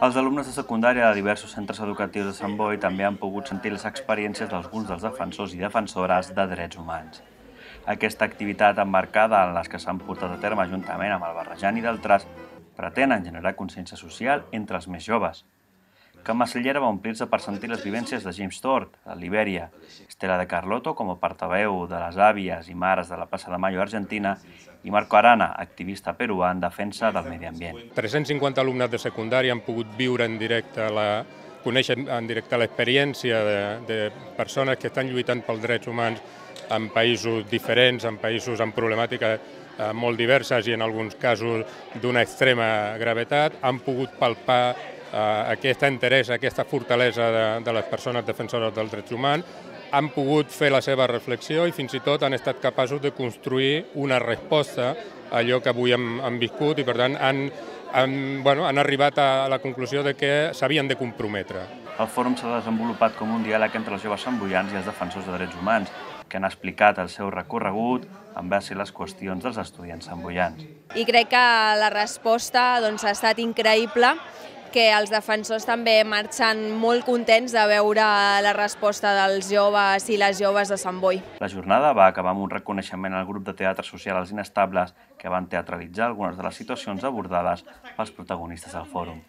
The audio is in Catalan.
Els alumnes de secundària de diversos centres educatius de Sant Boi també han pogut sentir les experiències d'alguns dels defensors i defensores de drets humans. Aquesta activitat emmarcada en les que s'han portat a terme juntament amb el Barrejant i d'altres pretenen generar consciència social entre els més joves. Can Masellera va omplir-se per sentir les vivències de James Tort, de Libèria, Estela de Carlotto com a portaveu de les àvies i mares de la Plaça de Mayo argentina i Marco Arana, activista peruà en defensa del medi ambient. 350 alumnes de secundària han pogut viure en directe conèixer en directe l'experiència de persones que estan lluitant pels drets humans en països diferents, en països amb problemàtiques molt diverses i en alguns casos d'una extrema gravetat. Han pogut palpar aquesta interès, aquesta fortalesa de les persones defensores dels drets humans, han pogut fer la seva reflexió i fins i tot han estat capaços de construir una resposta a allò que avui han viscut i per tant han arribat a la conclusió de que s'havien de comprometre. El fòrum s'ha desenvolupat com un diàleg entre els joves samboians i els defensors de drets humans, que han explicat el seu recorregut envers les qüestions dels estudiants samboians. I crec que la resposta ha estat increïble, que els defensors també marxen molt contents de veure la resposta dels joves i les joves de Sant Boi. La jornada va acabar amb un reconeixement al grup de teatre social Els Inestables, que van teatralitzar algunes de les situacions abordades pels protagonistes del fòrum.